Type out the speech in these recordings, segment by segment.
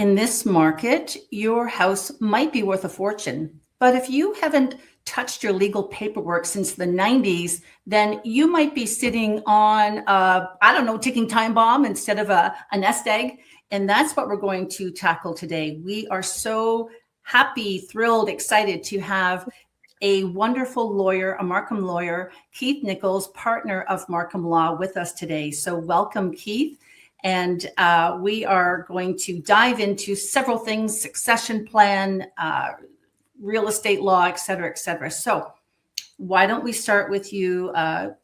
in this market, your house might be worth a fortune. But if you haven't touched your legal paperwork since the 90s, then you might be sitting on, I don't know, ticking time bomb instead of a nest egg. And that's what we're going to tackle today. We are so happy, thrilled, excited to have a wonderful lawyer, a Markham lawyer, Keith Nichols, partner of Markham Law, with us today. So welcome, Keith. And we are going to dive into several things: succession plan, real estate law, et cetera, et cetera. So why don't we start with you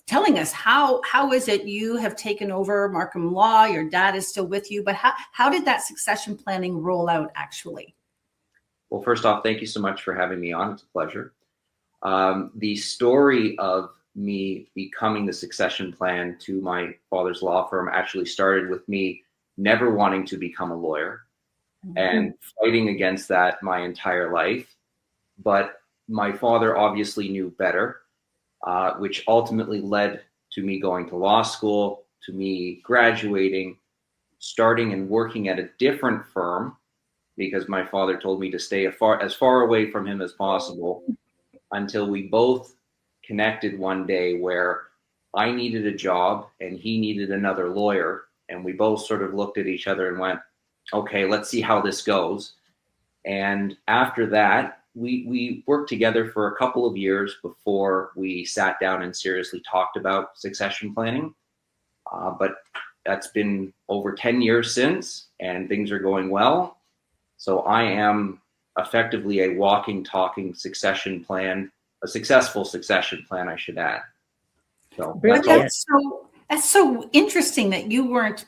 telling us how is it you have taken over Markham Law? Your dad is still with you, but how did that succession planning roll out actually? Well, first off, thank you so much for having me on. It's a pleasure. The story of me becoming the succession plan to my father's law firm actually started with me never wanting to become a lawyer and fighting against that my entire life. But my father obviously knew better, which ultimately led to me going to law school, to me graduating, starting and working at a different firm, because my father told me to stay as far away from him as possible, until we both connected one day where I needed a job and he needed another lawyer. And we both sort of looked at each other and went, okay, let's see how this goes. And after that, we worked together for a couple of years before we sat down and seriously talked about succession planning. But that's been over 10 years since, and things are going well. So I am effectively a walking, talking succession plan, a successful succession plan, I should add. So that's so interesting that you weren't,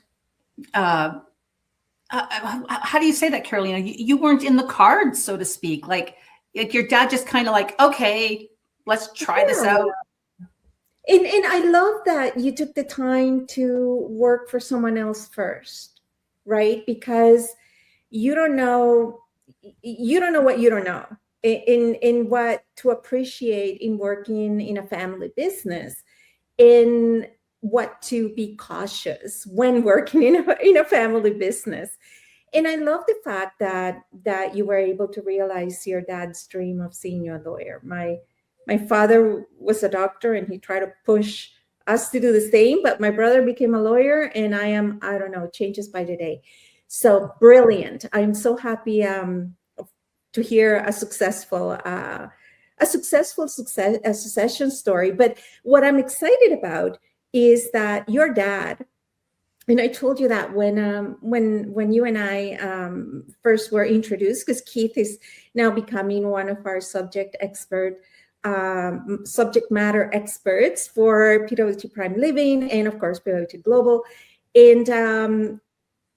how do you say that, Carolina? You weren't in the cards, so to speak. Like your dad just kind of like, okay, let's try this out. And I love that you took the time to work for someone else first, right? Because you don't know what you don't know in what to appreciate in working in a family business, in what to be cautious when working in a family business. And I love the fact that you were able to realize your dad's dream of seeing you a lawyer. My father was a doctor and he tried to push us to do the same, but my brother became a lawyer and I don't know, it changes by the day. So brilliant. I'm so happy to hear a successful succession story. But what I'm excited about is that your dad, and I told you that when you and I first were introduced, because Keith is now becoming one of our subject matter experts for PWT Prime Living and of course PWT Global. And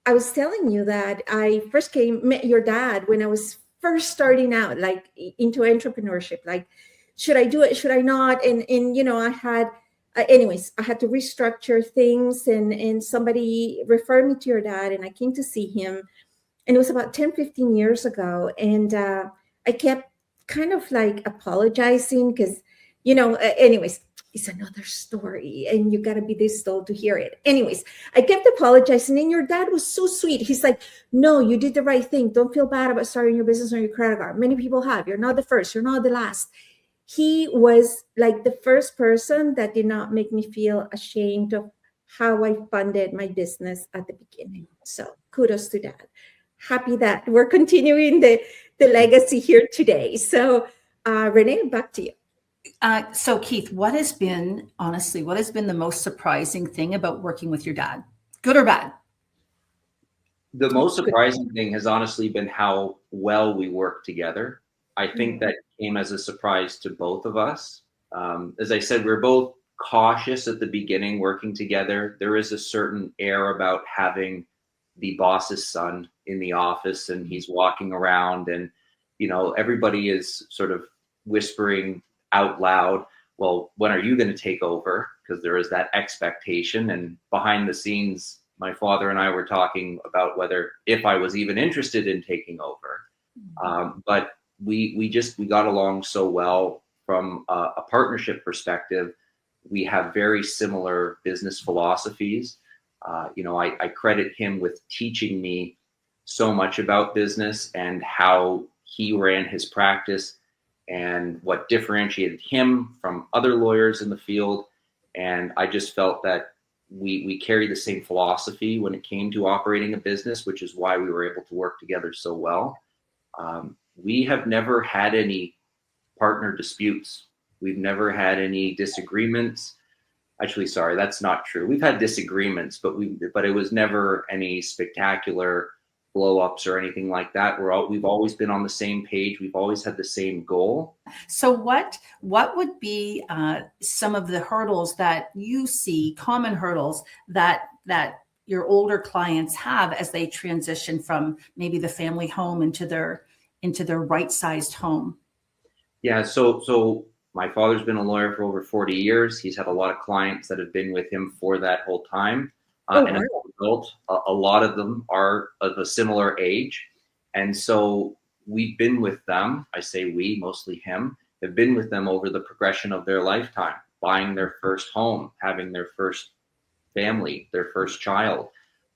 I was telling you that I first met your dad when I was first starting out, like into entrepreneurship. Like, should I do it? Should I not? And you know, I had to restructure things, and somebody referred me to your dad, and I came to see him, and it was about 10, 15 years ago. And I kept kind of like apologizing because, you know, it's another story and you got to be this old to hear it. Anyways, I kept apologizing and your dad was so sweet. He's like, no, you did the right thing. Don't feel bad about starting your business on your credit card. Many people have. You're not the first. You're not the last. He was like the first person that did not make me feel ashamed of how I funded my business at the beginning. So kudos to that. Happy that we're continuing the legacy here today. So Renee, back to you. So Keith, what has been the most surprising thing about working with your dad, good or bad? The most surprising thing has honestly been how well we work together. I think that came as a surprise to both of us. As I said, we're both cautious at the beginning working together. There is a certain air about having the boss's son in the office and he's walking around and, you know, everybody is sort of whispering out loud, well, when are you going to take over? Because there is that expectation. And behind the scenes, my father and I were talking about if I was even interested in taking over. But we got along so well from a partnership perspective. We have very similar business philosophies. I credit him with teaching me so much about business and how he ran his practice and what differentiated him from other lawyers in the field. And I just felt that we carry the same philosophy when it came to operating a business, which is why we were able to work together so well. We have never had any partner disputes. We've never had any disagreements. Actually, sorry, that's not true. We've had disagreements, but it was never any spectacular blow-ups or anything like that. We've always been on the same page. We've always had the same goal. So what would be some of the hurdles that you see, common hurdles that your older clients have as they transition from maybe the family home into their right-sized home? Yeah, so my father's been a lawyer for over 40 years. He's had a lot of clients that have been with him for that whole time. And as a result, a lot of them are of a similar age. And so we've been with them, I say we, mostly him, have been with them over the progression of their lifetime, buying their first home, having their first family, their first child,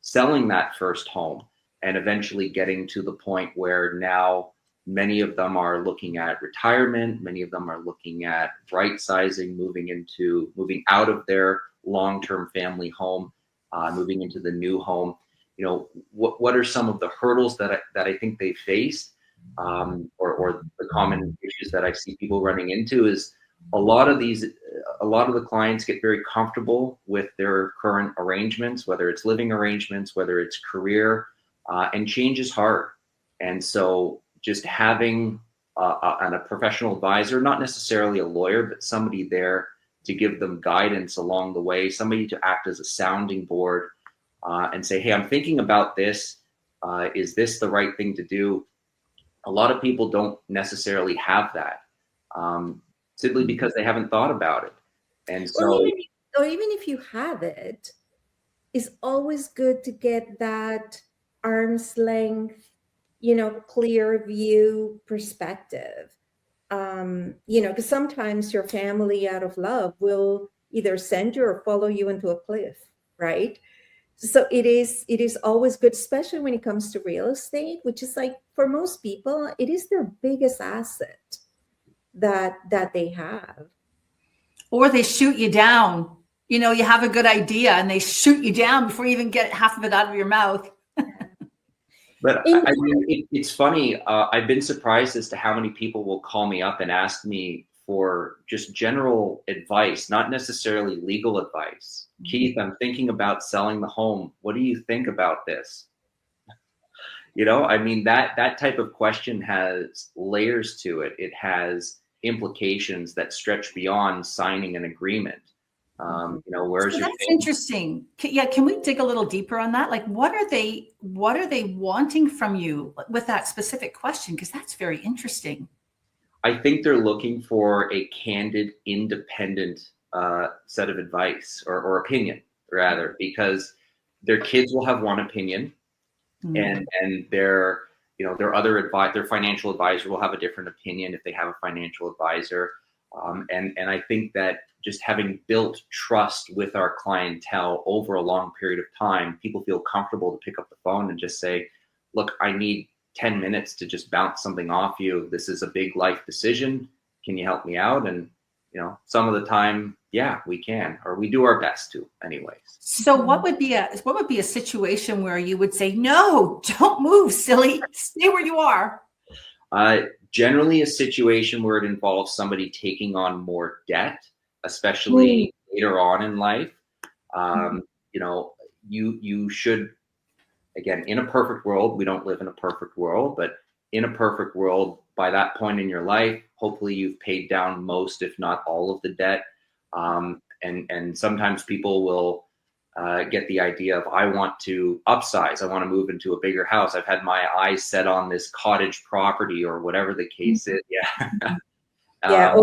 selling that first home, and eventually getting to the point where now many of them are looking at retirement. Many of them are looking at right sizing, moving out of their long-term family home, moving into the new home. You know, what are some of the hurdles that I think they faced, or the common issues that I see people running into is a lot of the clients get very comfortable with their current arrangements, whether it's living arrangements, whether it's career, and change is hard. And so just having a professional advisor, not necessarily a lawyer, but somebody there to give them guidance along the way, somebody to act as a sounding board and say, hey, I'm thinking about this. Is this the right thing to do? A lot of people don't necessarily have that, simply because they haven't thought about it. And so, or even if you have it, it's always good to get that arm's length, clear view perspective. Because sometimes your family out of love will either send you or follow you into a cliff, right? So it is always good, especially when it comes to real estate, which is like, for most people, it is their biggest asset that they have. Or they shoot you down. You have a good idea and they shoot you down before you even get half of it out of your mouth. But I mean, it's funny. I've been surprised as to how many people will call me up and ask me for just general advice, not necessarily legal advice. Mm-hmm. Keith, I'm thinking about selling the home. What do you think about this? I mean, that type of question has layers to it. It has implications that stretch beyond signing an agreement. Where's so your that's interesting. Can we dig a little deeper on that? Like, what are they wanting from you with that specific question? Because that's very interesting. I think they're looking for a candid, independent set of advice or opinion, rather, because their kids will have one opinion, mm-hmm. and their financial advisor will have a different opinion if they have a financial advisor. And I think that just having built trust with our clientele over a long period of time, people feel comfortable to pick up the phone and just say, look, I need 10 minutes to just bounce something off you. This is a big life decision. Can you help me out? And, some of the time, yeah, we can, or we do our best to anyways. So what would be a situation where you would say, no, don't move, silly, stay where you are? Generally a situation where it involves somebody taking on more debt, especially later on in life. You should, again, in a perfect world, we don't live in a perfect world, but in a perfect world, by that point in your life, hopefully you've paid down most, if not all of the debt. And sometimes people will get the idea of, I want to upsize. I want to move into a bigger house. I've had my eyes set on this cottage property or whatever the case is. Yeah.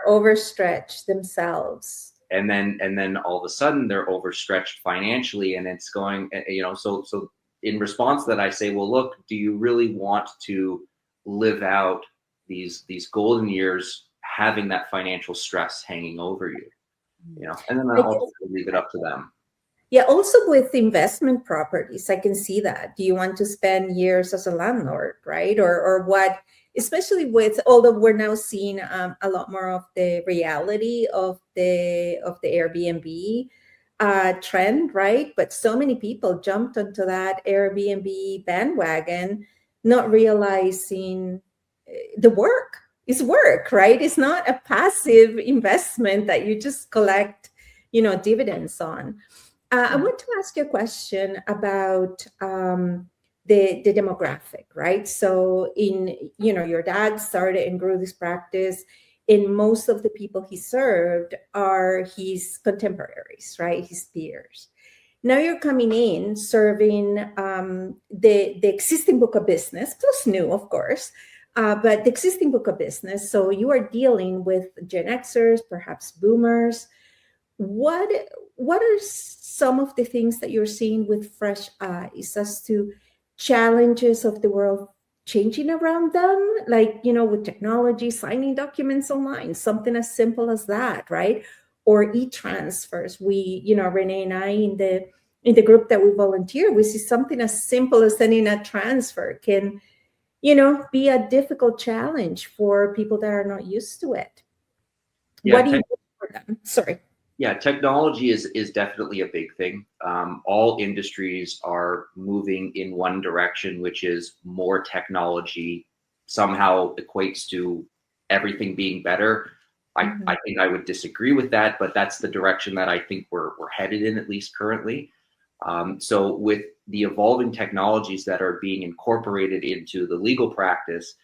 Overstretch themselves. And then all of a sudden they're overstretched financially, and it's going, so in response to that, I say, well, look, do you really want to live out these golden years having that financial stress hanging over you? And then I'll leave it up to them. Yeah, also with investment properties, I can see that. Do you want to spend years as a landlord, right? Or what, especially with, although we're now seeing a lot more of the reality of the Airbnb trend, right? But so many people jumped onto that Airbnb bandwagon, not realizing the work is work, right? It's not a passive investment that you just collect, dividends on. I want to ask you a question about the demographic, right? So your dad started and grew this practice, and most of the people he served are his contemporaries, right? His peers. Now you're coming in serving the existing book of business, plus new, of course, but the existing book of business. So you are dealing with Gen Xers, perhaps boomers. What are some of the things that you're seeing with fresh eyes as to challenges of the world changing around them, like, with technology, signing documents online, something as simple as that, right? Or e-transfers. We, Renee and I, in the group that we volunteer, we see something as simple as sending a transfer can, be a difficult challenge for people that are not used to it. Yeah, what do you do for them? Sorry. Yeah, technology is definitely a big thing. All industries are moving in one direction, which is more technology somehow equates to everything being better. I think I would disagree with that, but that's the direction that I think we're headed in, at least currently. So with the evolving technologies that are being incorporated into the legal practice,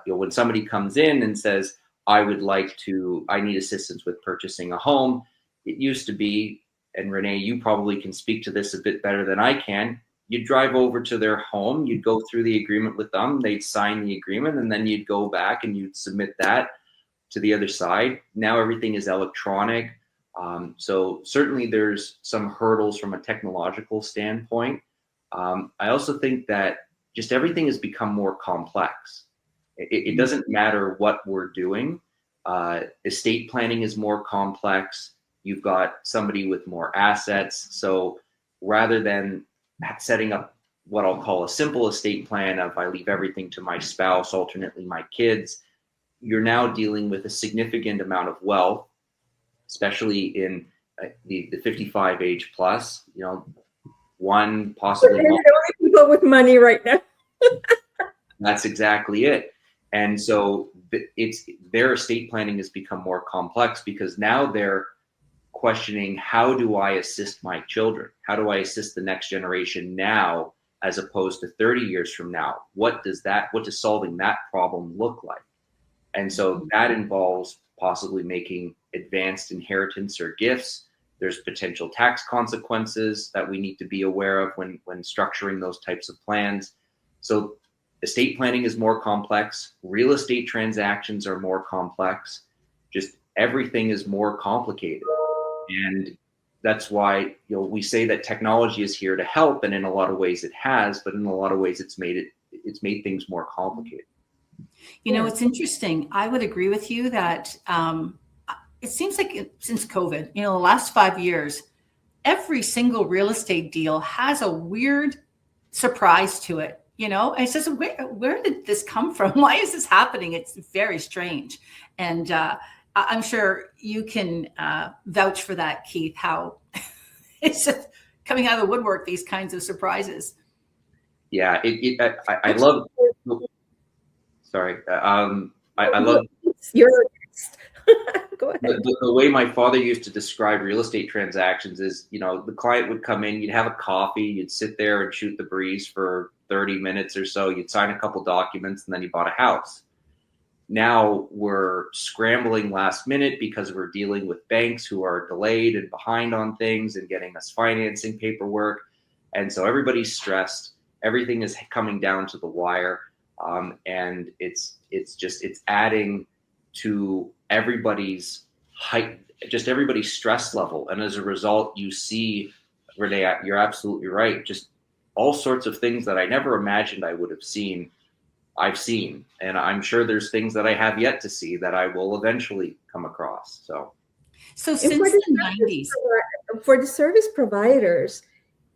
when somebody comes in and says, I need assistance with purchasing a home. It used to be, and Renee, you probably can speak to this a bit better than I can. You'd drive over to their home, you'd go through the agreement with them, they'd sign the agreement, and then you'd go back and you'd submit that to the other side. Now everything is electronic. So certainly there's some hurdles from a technological standpoint. I also think that just everything has become more complex. It doesn't matter what we're doing. Estate planning is more complex. You've got somebody with more assets. So rather than setting up what I'll call a simple estate plan of I leave everything to my spouse, alternately my kids, you're now dealing with a significant amount of wealth, especially in the 55 age plus, one possibly. They're the only people with money right now. That's exactly it. And so their estate planning has become more complex because now they're questioning, how do I assist my children? How do I assist the next generation now, as opposed to 30 years from now? What does solving that problem look like? And so that involves possibly making advanced inheritance or gifts. There's potential tax consequences that we need to be aware of when structuring those types of plans. So estate planning is more complex. Real estate transactions are more complex. Just everything is more complicated. And that's why, we say that technology is here to help. And in a lot of ways it has, but in a lot of ways it's made things more complicated. It's interesting. I would agree with you that it seems like since COVID, the last 5 years, every single real estate deal has a weird surprise to it. It says, where did this come from? Why is this happening? It's very strange. And I'm sure you can vouch for that, Keith, how it's just coming out of the woodwork, these kinds of surprises. Yeah, I love. Sorry, I love. You're Go ahead. The way my father used to describe real estate transactions is, the client would come in, you'd have a coffee, you'd sit there and shoot the breeze for 30 minutes or so, you'd sign a couple documents, and then you bought a house. Now we're scrambling last minute because we're dealing with banks who are delayed and behind on things and getting us financing paperwork. And so everybody's stressed. Everything is coming down to the wire. And it's adding to everybody's everybody's stress level. And as a result, you see, Renee, you're absolutely right. Just all sorts of things that I never imagined I would have seen, I've seen. And I'm sure there's things that I have yet to see that I will eventually come across. So since the 90s. for the service providers,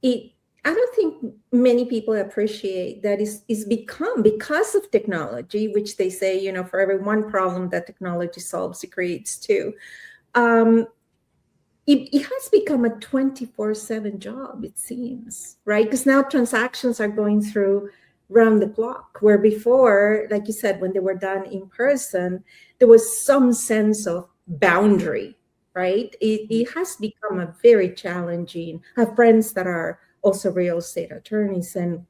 I don't think many people appreciate that it's become, because of technology, which they say, for every one problem that technology solves, it creates two. It has become a 24/7 job, it seems, right? Because now transactions are going through round the clock, where before, like you said, when they were done in person, there was some sense of boundary, right? It has become a very challenging. I have friends that are also real estate attorneys, and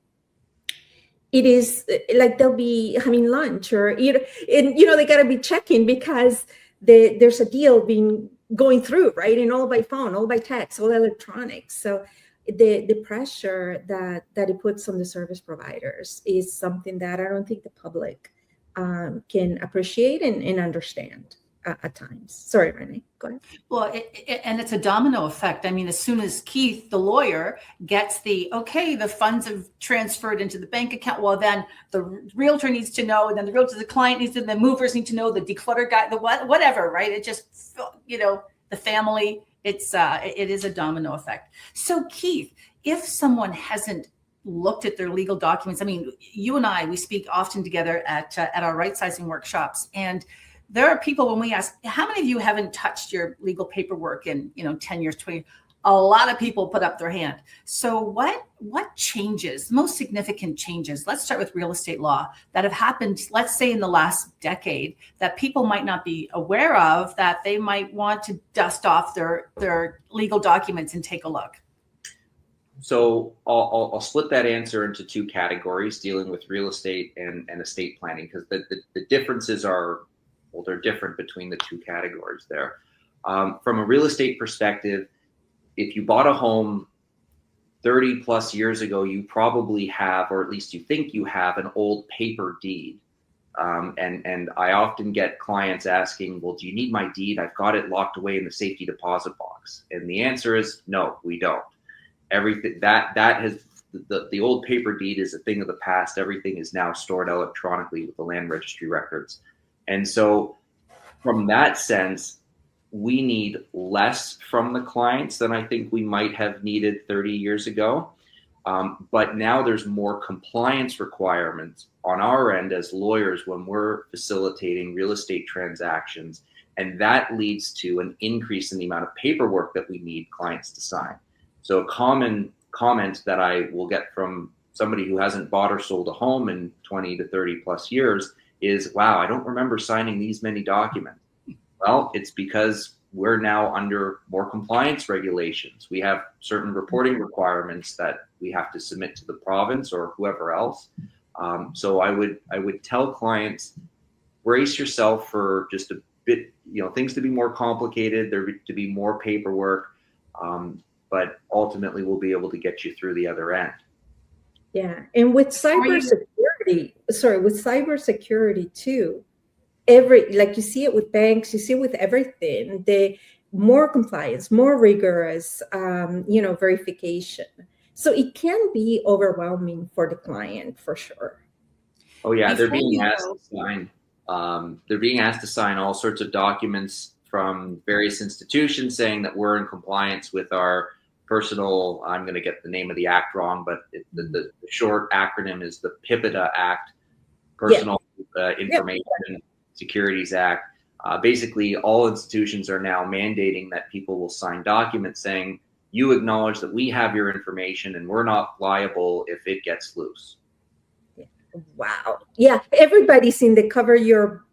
it is like they'll be having lunch, or and they got to be checking because there's a deal going through, right? And all by phone, all by text, all electronics. So the pressure that it puts on the service providers is something that I don't think the public can appreciate and understand at times. Sorry, Renee, go ahead. Well, and it's a domino effect. I mean, as soon as Keith, the lawyer, gets the funds have transferred into the bank account, well, then the realtor needs to know, and then the client needs to, the movers need to know, the declutter guy, the whatever, right? It just, the family, it is a domino effect. So Keith, if someone hasn't looked at their legal documents, I mean, you and I, we speak often together at our right sizing workshops, and there are people, when we ask, how many of you haven't touched your legal paperwork in 10 years, 20, a lot of people put up their hand. So what changes, most significant changes, let's start with real estate law, that have happened, let's say in the last decade, that people might not be aware of, that they might want to dust off their legal documents and take a look? So I'll split that answer into two categories, dealing with real estate and estate planning, because the differences are, well, they're different between the two categories there. From a real estate perspective, if you bought a home 30 plus years ago, you probably have, or at least you think you have, an old paper deed. And I often get clients asking, well, do you need my deed? I've got it locked away in the safety deposit box. And the answer is no, we don't. Everything that has, the old paper deed is a thing of the past. Everything is now stored electronically with the land registry records. And so from that sense, we need less from the clients than I think we might have needed 30 years ago. But now there's more compliance requirements on our end as lawyers when we're facilitating real estate transactions. And that leads to an increase in the amount of paperwork that we need clients to sign. So a common comment that I will get from somebody who hasn't bought or sold a home in 20 to 30 plus years is, wow, I don't remember signing these many documents. Well, it's because we're now under more compliance regulations. We have certain reporting requirements that we have to submit to the province or whoever else. So I would tell clients, brace yourself for just a bit, things to be more complicated, there to be more paperwork, but ultimately we'll be able to get you through the other end. Yeah, and with cybersecurity too, like you see it with banks, you see it with everything, the more compliance, more rigorous, verification. So it can be overwhelming for the client, for sure. Oh yeah, they're being asked to sign all sorts of documents from various institutions saying that we're in compliance with our personal, I'm going to get the name of the act wrong, but the short acronym is the PWT Act, Personal Information Securities Act. Basically, all institutions are now mandating that people will sign documents saying, you acknowledge that we have your information and we're not liable if it gets loose. Wow. Yeah, everybody's in the cover your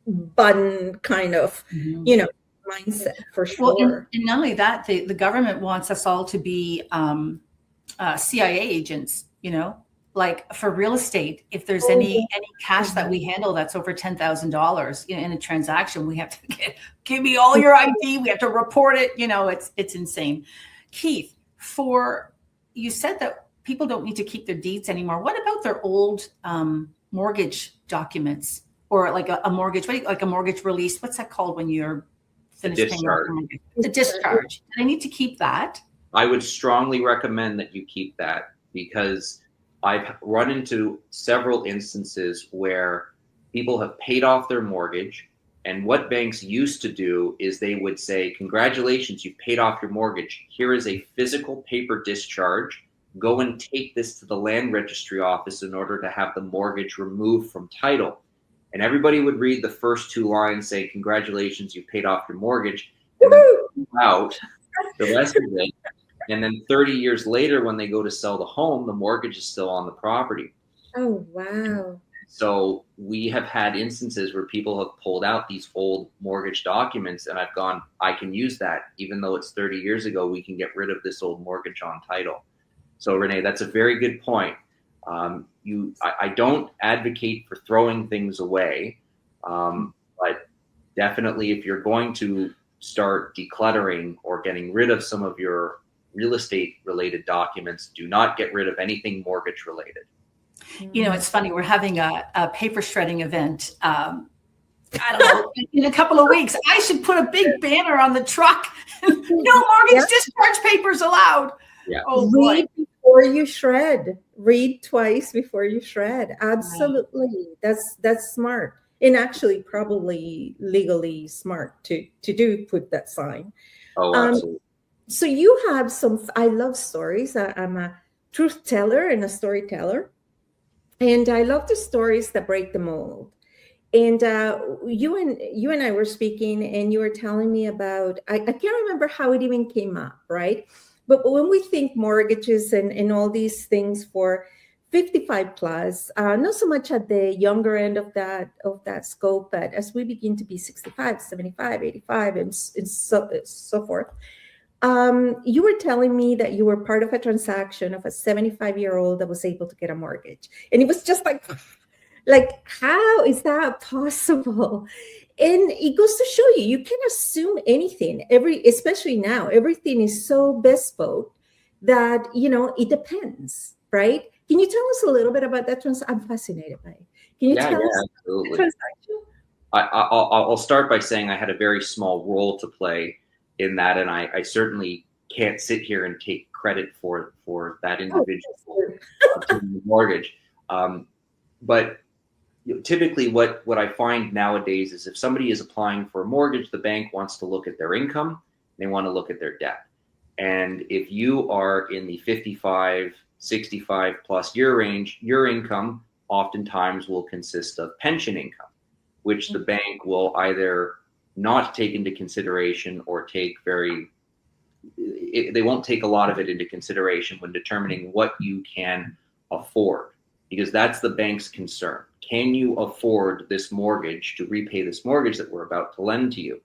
button kind of, mindset, for sure. Well, and not only that, the government wants us all to be CIA agents, like for real estate. If there's any cash that we handle that's over $10,000 in a transaction, we have to give me all your ID. We have to report it. It's insane. Keith, you said that people don't need to keep their deeds anymore. What about their old mortgage documents, or like a mortgage, like a mortgage release? What's that called when you're finished paying off the mortgage? The discharge. Do I need to keep that? I would strongly recommend that you keep that, because I've run into several instances where people have paid off their mortgage And what banks used to do is they would say, congratulations, you've paid off your mortgage. Here is a physical paper discharge. Go and take this to the land registry office in order to have the mortgage removed from title. And everybody would read the first 2 lines, say, congratulations, you paid off your mortgage, and then out the rest of it. And then 30 years later, when they go to sell the home, the mortgage is still on the property. Oh, wow. So we have had instances where people have pulled out these old mortgage documents, and I've gone, I can use that. Even though it's 30 years ago, we can get rid of this old mortgage on title. So Renee, that's a very good point. I don't advocate for throwing things away, but definitely if you're going to start decluttering or getting rid of some of your real estate related documents, do not get rid of anything mortgage related. You know, it's funny, we're having a paper shredding event. I don't know, in a couple of weeks. I should put a big banner on the truck. No mortgage discharge papers allowed. Yeah. Oh, boy. Read before you shred. Read twice before you shred. Absolutely. That's smart. And actually probably legally smart to put that sign. Oh, absolutely. So you have I love stories. I'm a truth teller and a storyteller. And I love the stories that break the mold. And you and I were speaking, and you were telling me about, I can't remember how it even came up, right? But when we think mortgages and all these things for 55 plus, not so much at the younger end of that scope, but as we begin to be 65, 75, 85, and so forth. You were telling me that you were part of a transaction of a 75-year-old that was able to get a mortgage. And it was just like, how is that possible? And it goes to show you can assume anything, especially now, everything is so bespoke that, it depends, right? Can you tell us a little bit about that transaction? I'm fascinated by it. Can you tell us absolutely. the transaction? I'll start by saying I had a very small role to play in that, and I certainly can't sit here and take credit for that individual obtaining the mortgage. But typically what I find nowadays is if somebody is applying for a mortgage, the bank wants to look at their income, they want to look at their debt. And if you are in the 55, 65 plus year range, your income oftentimes will consist of pension income, which the bank will either not take into consideration or they won't take a lot of it into consideration when determining what you can afford, because that's the bank's concern. Can you afford this mortgage to repay this mortgage that we're about to lend to you?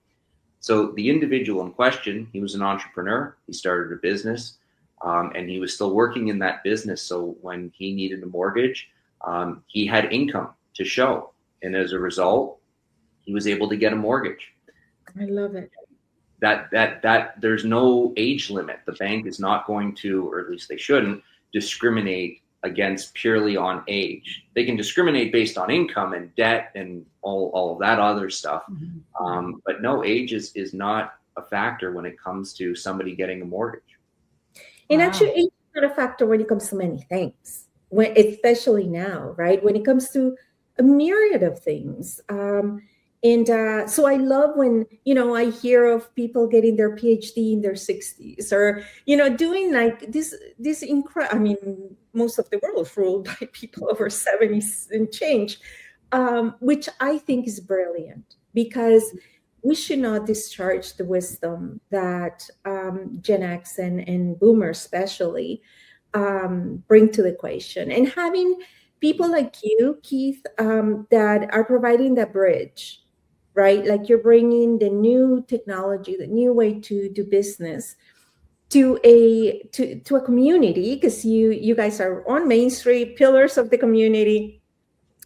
So the individual in question, he was an entrepreneur. He started a business, and he was still working in that business. So when he needed a mortgage, he had income to show. And as a result, he was able to get a mortgage. I love it. That there's no age limit. The bank is not going to, or at least they shouldn't, discriminate against purely on age. They can discriminate based on income and debt and all of that other stuff. Mm-hmm. But no, age is not a factor when it comes to somebody getting a mortgage. And actually, age is not a factor when it comes to many things, especially now, right? When it comes to a myriad of things. So I love when, I hear of people getting their PhD in their 60s or, doing like this incredible, I mean, most of the world is ruled by people over 70 and change, which I think is brilliant because we should not discharge the wisdom that Gen X and Boomers especially bring to the equation. And having people like you, Keith, that are providing that bridge, right? Like you're bringing the new technology, the new way to do business to a community, because you guys are on Main Street, pillars of the community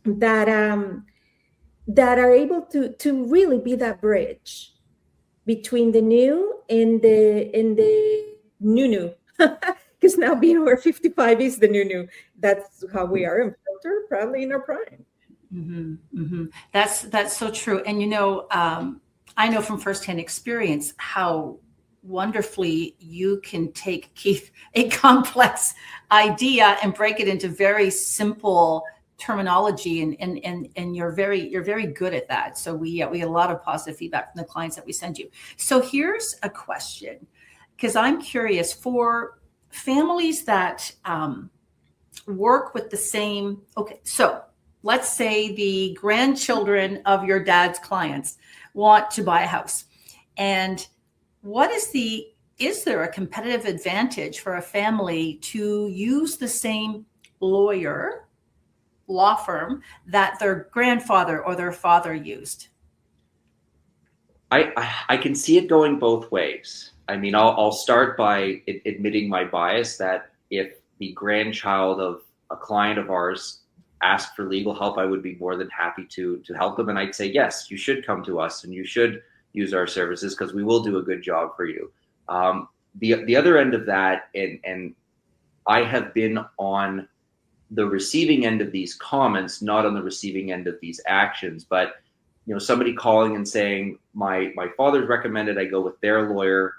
that are able to really be that bridge between the new and the new. Because now being over 55 is the new. That's how we are in Filter, probably in our prime. Mm-hmm, mm-hmm. That's so true. And I know from firsthand experience how wonderfully you can take, Keith, a complex idea and break it into very simple terminology, and you're very good at that. So we get a lot of positive feedback from the clients that we send you. So here's a question, because I'm curious, for families that work with the same, okay, so let's say the grandchildren of your dad's clients want to buy a house, and is there a competitive advantage for a family to use the same law firm that their grandfather or their father used? I can see it going both ways. I mean, I'll start by admitting my bias that if the grandchild of a client of ours asked for legal help, I would be more than happy to help them. And I'd say, yes, you should come to us and you should use our services because we will do a good job for you. The other end of that, and I have been on the receiving end of these comments, not on the receiving end of these actions, but somebody calling and saying, my father's recommended I go with their lawyer,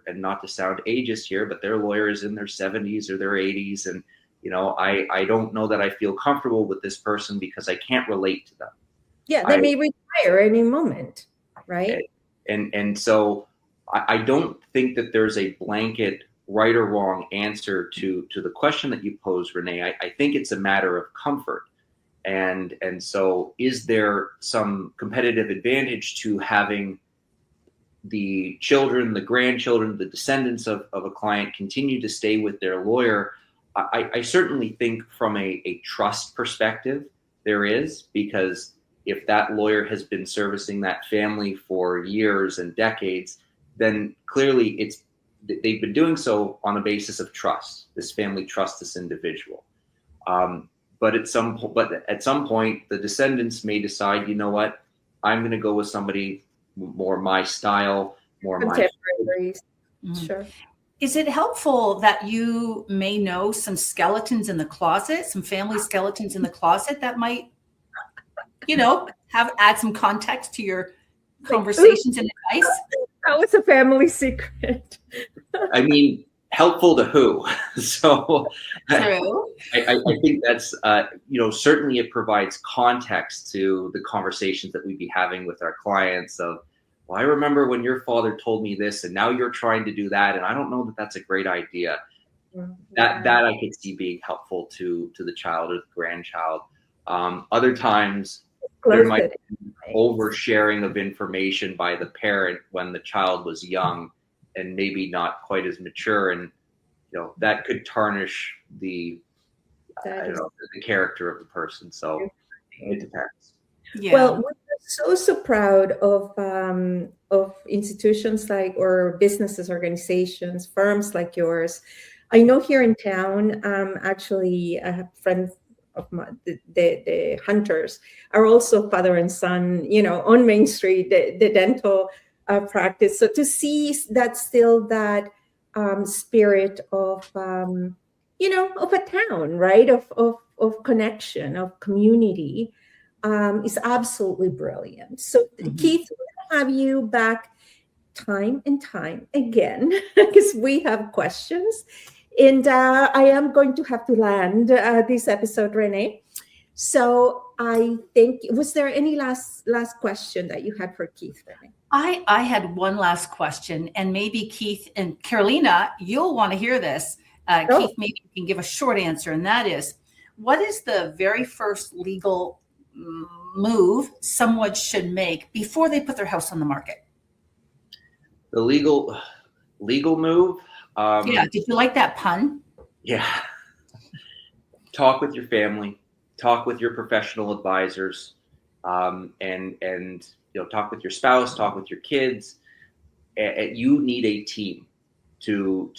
and not to sound ageist here, but their lawyer is in their 70s or their 80s. And, I don't know that I feel comfortable with this person because I can't relate to them. Yeah, they may retire any moment, right? And so I don't think that there's a blanket right or wrong answer to the question that you posed, Renee. I think it's a matter of comfort. And so is there some competitive advantage to having the children, the grandchildren, the descendants of a client continue to stay with their lawyer? I certainly think from a trust perspective, there is, because if that lawyer has been servicing that family for years and decades, then clearly they've been doing so on a basis of trust. This family trusts this individual. But at some point, the descendants may decide, you know what, I'm going to go with somebody more my style, more my contemporaries. Sure. Is it helpful that you may know some skeletons in the closet, some family skeletons in the closet that might, add some context to your conversations and advice? That was a family secret. I mean, helpful to who? So True. I think that's, certainly it provides context to the conversations that we'd be having with our clients of, well, I remember when your father told me this and now you're trying to do that. And I don't know that that's a great idea. Yeah. That I could see being helpful to the child or the grandchild. Other times there might be oversharing of information by the parent when the child was young and maybe not quite as mature, and that could tarnish the character of the person. So it depends. Yeah. Well, we're so proud of institutions or businesses, organizations, firms like yours. I know here in town, actually, I have friends of mine, the Hunters are also father and son, on Main Street, the dental practice. So to see that still that spirit of, of a town, right? Of connection, of community is absolutely brilliant. So Keith, we'll have you back time and time again because we have questions. And I am going to have to land this episode, Renee. So I think, was there any last question that you had for Keith, Renee? I had one last question, and maybe Keith and Carolina, you'll want to hear this. Keith, maybe you can give a short answer, and that is, what is the very first legal move someone should make before they put their house on the market? The legal move? Did you like that pun? Yeah. Talk with your family, talk with your professional advisors, and talk with your spouse, talk with your kids. You need a team to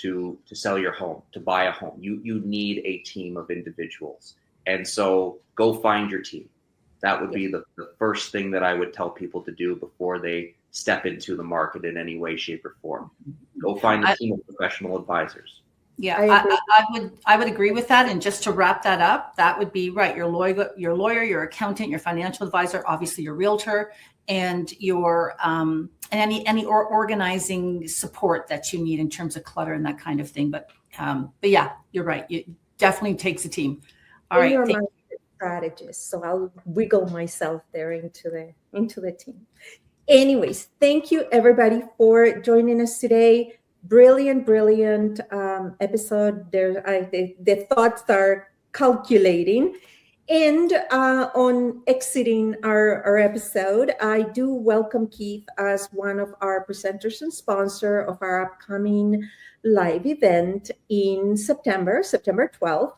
sell your home, to buy a home. You need a team of individuals, and so go find your team. That would be the first thing that I would tell people to do before they step into the market in any way, shape, or form. Go find a team of professional advisors. Yeah, I would agree with that. And just to wrap that up, that would be right. Your lawyer, your accountant, your financial advisor, obviously your realtor, and your any organizing support that you need in terms of clutter and that kind of thing. But yeah, you're right. It definitely takes a team. All right. You're Thank my strategist, so I'll wiggle myself there into the team. Anyways, thank you everybody for joining us today. Brilliant episode. The thoughts are calculating. And on exiting our episode, I do welcome Keith as one of our presenters and sponsor of our upcoming live event in September 12th,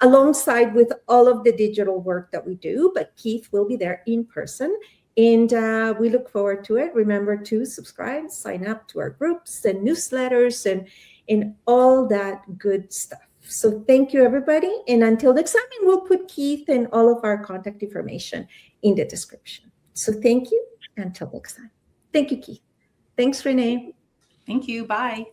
alongside with all of the digital work that we do. But Keith will be there in person. And we look forward to it. Remember to subscribe, sign up to our groups and newsletters and all that good stuff. So thank you, everybody. And until next time, we'll put Keith and all of our contact information in the description. So thank you. Until next time. Thank you, Keith. Thanks, Renee. you. Bye.